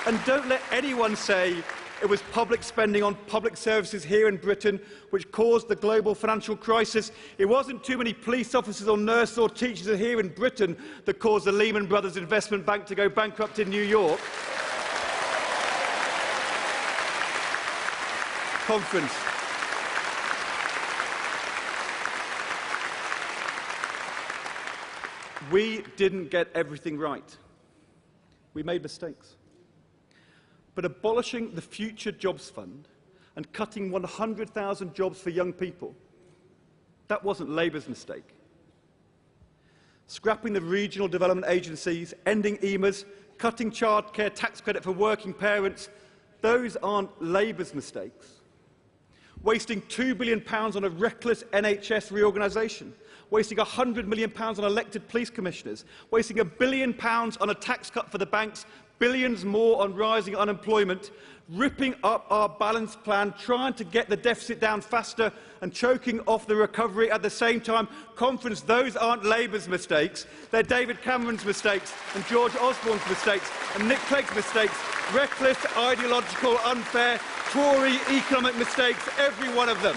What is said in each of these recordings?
And don't let anyone say it was public spending on public services here in Britain which caused the global financial crisis. It wasn't too many police officers or nurses or teachers here in Britain that caused the Lehman Brothers investment bank to go bankrupt in New York. Conference. We didn't get everything right. We made mistakes. But abolishing the Future Jobs Fund and cutting 100,000 jobs for young people, that wasn't Labour's mistake. Scrapping the regional development agencies, ending EMAs, cutting childcare tax credit for working parents, those aren't Labour's mistakes. Wasting £2 billion on a reckless NHS reorganisation, wasting £100 million on elected police commissioners, wasting £1 billion on a tax cut for the banks, billions more on rising unemployment, ripping up our balanced plan, trying to get the deficit down faster and choking off the recovery at the same time. Conference, those aren't Labour's mistakes. They're David Cameron's mistakes and George Osborne's mistakes and Nick Clegg's mistakes. Reckless, ideological, unfair, Tory economic mistakes, every one of them.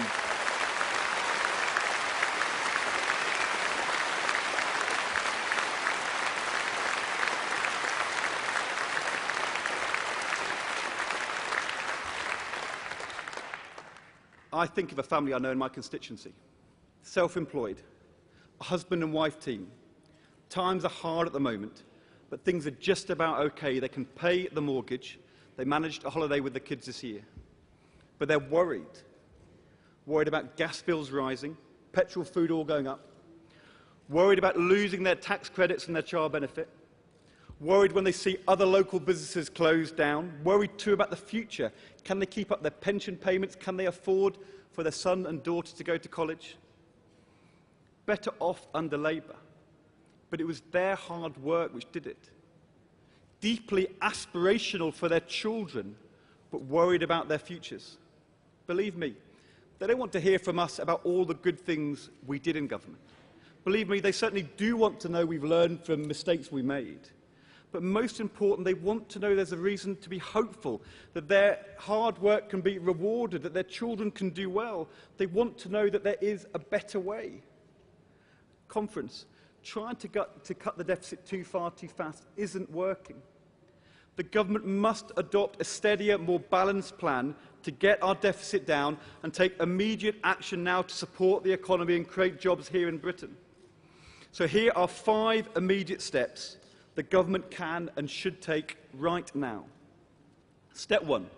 I think of a family I know in my constituency, self-employed, a husband and wife team. Times are hard at the moment, but things are just about okay. They can pay the mortgage. They managed a holiday with the kids this year. But they're worried about gas bills rising, petrol, food all going up, worried about losing their tax credits and their child benefit, worried when they see other local businesses close down, worried too about the future. Can they keep up their pension payments? Can they afford for their son and daughter to go to college? Better off under Labour. But it was their hard work which did it. Deeply aspirational for their children, but worried about their futures. Believe me, they don't want to hear from us about all the good things we did in government. Believe me, they certainly do want to know we've learned from mistakes we made. But most important, they want to know there's a reason to be hopeful, that their hard work can be rewarded, that their children can do well. They want to know that there is a better way. Conference, trying to cut the deficit too far, too fast isn't working. The government must adopt a steadier, more balanced plan to get our deficit down and take immediate action now to support the economy and create jobs here in Britain. So here are 5 immediate steps the government can and should take right now. Step 1,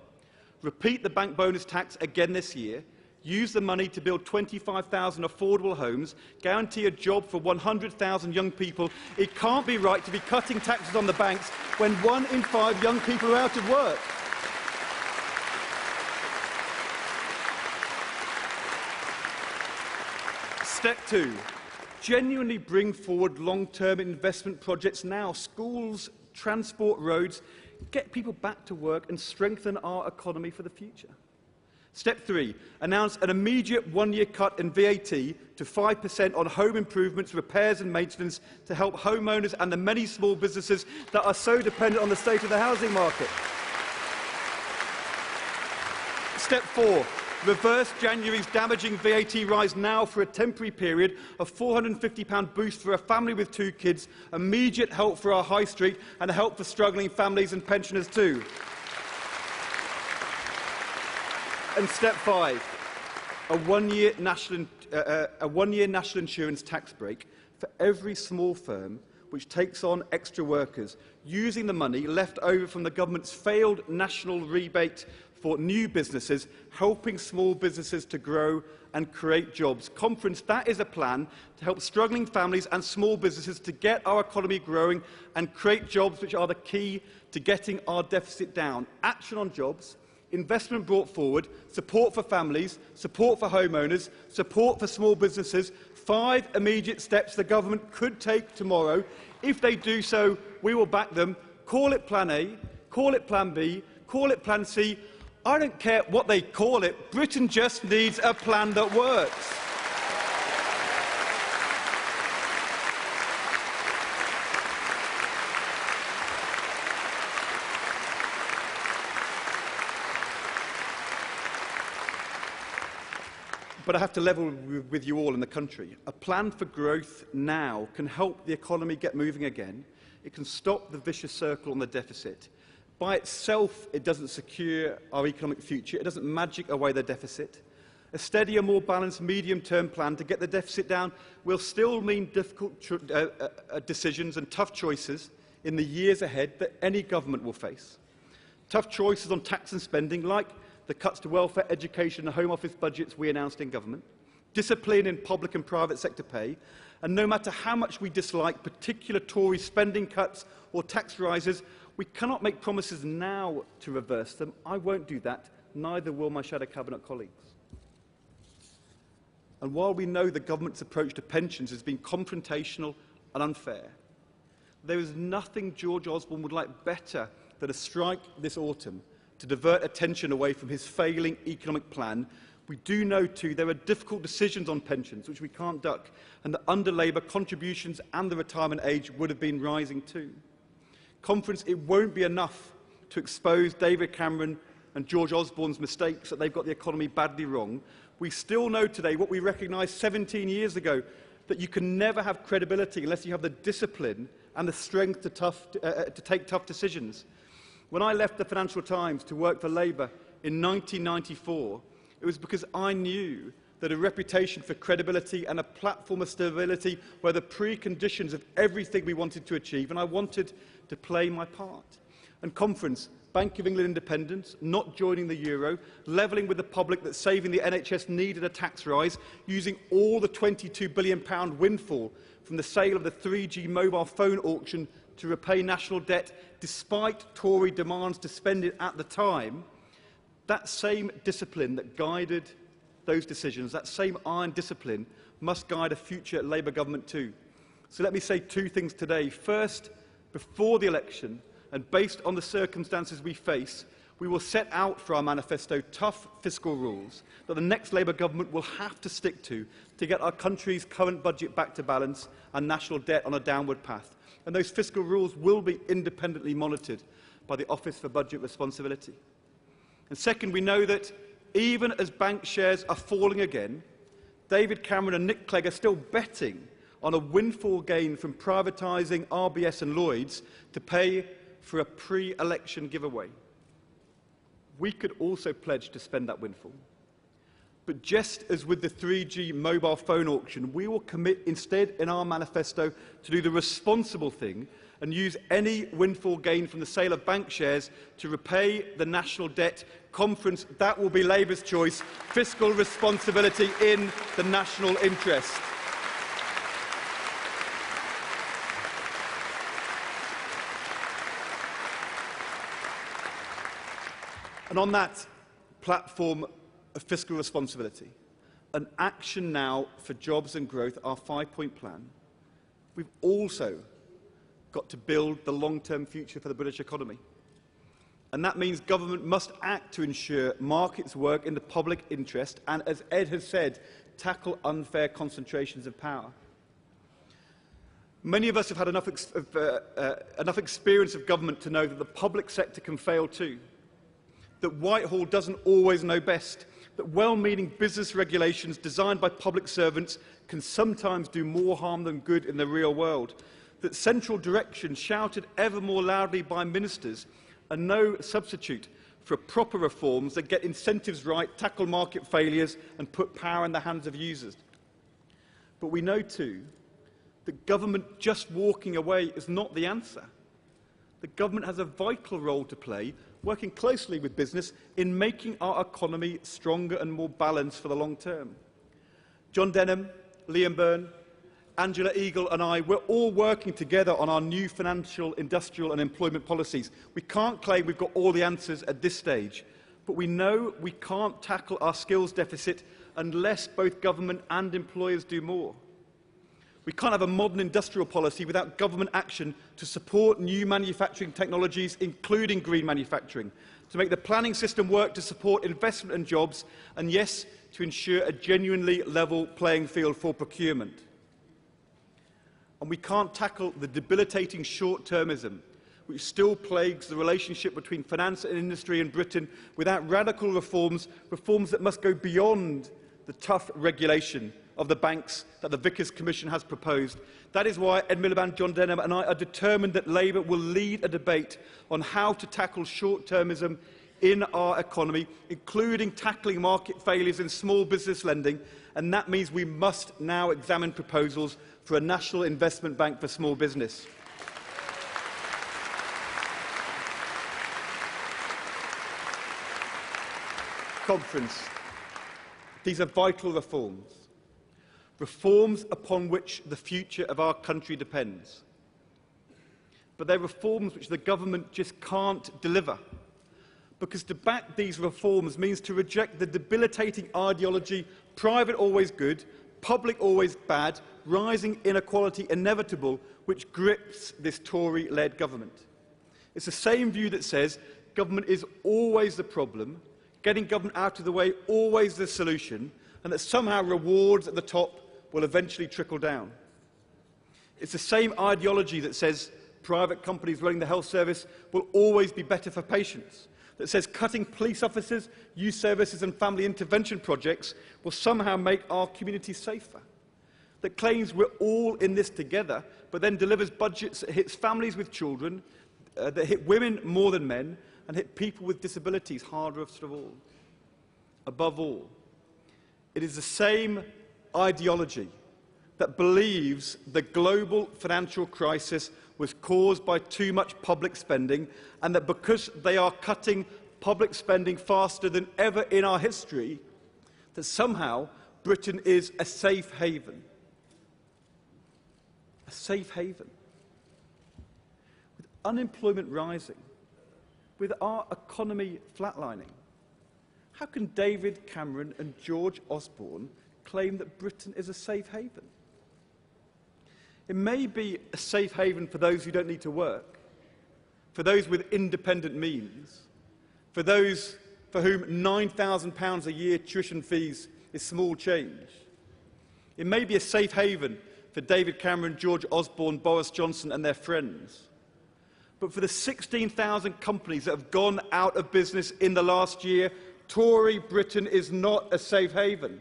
repeat the bank bonus tax again this year. Use the money to build 25,000 affordable homes, guarantee a job for 100,000 young people. It can't be right to be cutting taxes on the banks when 1 in 5 young people are out of work. Step 2, genuinely bring forward long-term investment projects now. Schools, transport, roads. Get people back to work and strengthen our economy for the future. Step 3, announce an immediate 1-year cut in VAT to 5% on home improvements, repairs and maintenance to help homeowners and the many small businesses that are so dependent on the state of the housing market. Step 4, reverse January's damaging VAT rise now for a temporary period, a £450 boost for a family with 2 kids, immediate help for our high street and help for struggling families and pensioners too. And step 5, a one-year national insurance tax break for every small firm which takes on extra workers, using the money left over from the government's failed national rebate for new businesses, helping small businesses to grow and create jobs. Conference, that is a plan to help struggling families and small businesses to get our economy growing and create jobs, which are the key to getting our deficit down. Action on jobs, investment brought forward, support for families, support for homeowners, support for small businesses. 5 immediate steps the government could take tomorrow. If they do so, we will back them. Call it Plan A, call it Plan B, call it Plan C. I don't care what they call it. Britain just needs a plan that works. But I have to level with you all in the country. A plan for growth now can help the economy get moving again. It can stop the vicious circle on the deficit. By itself, it doesn't secure our economic future. It doesn't magic away the deficit. A steadier, more balanced medium-term plan to get the deficit down will still mean difficult decisions and tough choices in the years ahead that any government will face. Tough choices on tax and spending, like the cuts to welfare, education and Home Office budgets we announced in government, discipline in public and private sector pay, and no matter how much we dislike particular Tory spending cuts or tax rises, we cannot make promises now to reverse them. I won't do that, neither will my shadow cabinet colleagues. And while we know the government's approach to pensions has been confrontational and unfair, there is nothing George Osborne would like better than a strike this autumn to divert attention away from his failing economic plan. We do know, too, there are difficult decisions on pensions, which we can't duck, and that under Labour, contributions and the retirement age would have been rising too. Conference, it won't be enough to expose David Cameron and George Osborne's mistakes that they've got the economy badly wrong. We still know today what we recognised 17 years ago, that you can never have credibility unless you have the discipline and the strength to take tough decisions. When I left the Financial Times to work for Labour in 1994, it was because I knew that a reputation for credibility and a platform of stability were the preconditions of everything we wanted to achieve, and I wanted to play my part. And Conference, Bank of England independence, not joining the euro, levelling with the public that saving the NHS needed a tax rise, using all the £22 billion windfall from the sale of the 3G mobile phone auction to repay national debt, despite Tory demands to spend it at the time. That same discipline that guided those decisions, that same iron discipline, must guide a future Labour government too. So let me say two things today. First, before the election, and based on the circumstances we face, we will set out for our manifesto tough fiscal rules that the next Labour government will have to stick to get our country's current budget back to balance and national debt on a downward path. And those fiscal rules will be independently monitored by the Office for Budget Responsibility. And second, we know that even as bank shares are falling again, David Cameron and Nick Clegg are still betting on a windfall gain from privatising RBS and Lloyds to pay for a pre-election giveaway. We could also pledge to spend that windfall. But just as with the 3G mobile phone auction, we will commit instead in our manifesto to do the responsible thing and use any windfall gain from the sale of bank shares to repay the national debt. Conference, that will be Labour's choice. Fiscal responsibility in the national interest. And on that platform of fiscal responsibility, an action now for jobs and growth, our 5-point plan, we've also got to build the long-term future for the British economy. And that means government must act to ensure markets work in the public interest and, as Ed has said, tackle unfair concentrations of power. Many of us have had enough experience of government to know that the public sector can fail too, that Whitehall doesn't always know best, that well-meaning business regulations designed by public servants can sometimes do more harm than good in the real world, that central direction shouted ever more loudly by ministers are no substitute for proper reforms that get incentives right, tackle market failures and put power in the hands of users. But we know too that government just walking away is not the answer. The government has a vital role to play, working closely with business in making our economy stronger and more balanced for the long term. John Denham, Liam Byrne, Angela Eagle and I, we're all working together on our new financial, industrial and employment policies. We can't claim we've got all the answers at this stage, but we know we can't tackle our skills deficit unless both government and employers do more. We can't have a modern industrial policy without government action to support new manufacturing technologies, including green manufacturing, to make the planning system work to support investment and jobs, and yes, to ensure a genuinely level playing field for procurement. And we can't tackle the debilitating short-termism which still plagues the relationship between finance and industry in Britain without radical reforms that must go beyond the tough regulation of the banks that the Vickers Commission has proposed. That is why Ed Miliband, John Denham and I are determined that Labour will lead a debate on how to tackle short-termism in our economy, including tackling market failures in small business lending, and that means we must now examine proposals for a national investment bank for small business. Conference. These are vital reforms. Reforms upon which the future of our country depends. But they're reforms which the government just can't deliver. Because to back these reforms means to reject the debilitating ideology, private always good, public always bad, rising inequality inevitable, which grips this Tory-led government. It's the same view that says government is always the problem, getting government out of the way always the solution, and that somehow rewards at the top will eventually trickle down. It's the same ideology that says private companies running the health service will always be better for patients, that says cutting police officers, youth services and family intervention projects will somehow make our communities safer, that claims we're all in this together, but then delivers budgets that hits families with children, that hit women more than men, and hit people with disabilities hardest of all. Above all, it is the same ideology that believes the global financial crisis was caused by too much public spending, and that because they are cutting public spending faster than ever in our history, that somehow Britain is a safe haven. A safe haven. With unemployment rising, with our economy flatlining, how can David Cameron and George Osborne claim that Britain is a safe haven? It may be a safe haven for those who don't need to work, for those with independent means, for those for whom £9,000 a year tuition fees is small change. It may be a safe haven for David Cameron, George Osborne, Boris Johnson and their friends. But for the 16,000 companies that have gone out of business in the last year, Tory Britain is not a safe haven.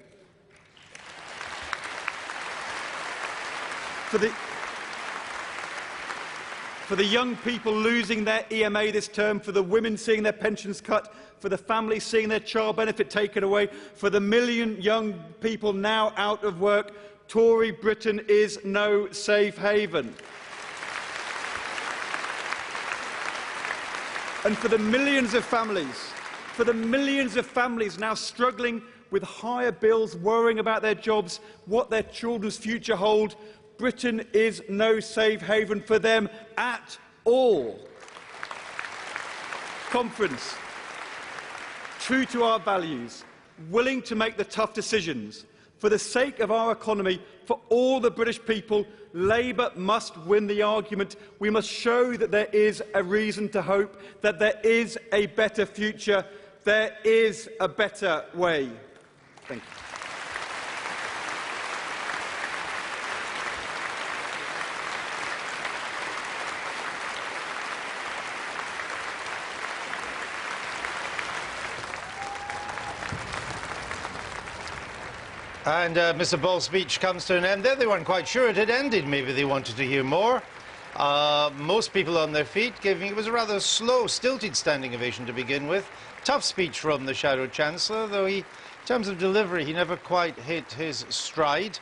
For the young people losing their EMA this term, for the women seeing their pensions cut, for the families seeing their child benefit taken away, for the million young people now out of work, Tory Britain is no safe haven. And for the millions of families now struggling with higher bills, worrying about their jobs, what their children's future hold, Britain is no safe haven for them at all. Conference, true to our values, willing to make the tough decisions, for the sake of our economy, for all the British people, Labour must win the argument. We must show that there is a reason to hope, that there is a better future, there is a better way. Thank you. And Mr. Ball's speech comes to an end there. They weren't quite sure it had ended. Maybe they wanted to hear more. Most people on their feet giving it was a rather slow, stilted standing ovation to begin with. Tough speech from the Shadow Chancellor, though in terms of delivery, he never quite hit his stride.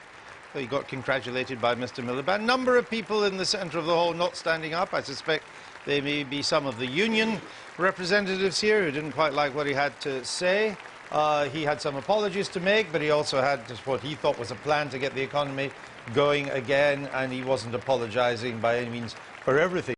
Though he got congratulated by Mr. Miliband. Number of people in the centre of the hall not standing up. I suspect there may be some of the union representatives here who didn't quite like what he had to say. He had some apologies to make, but he also had just what he thought was a plan to get the economy going again, and he wasn't apologising by any means for everything.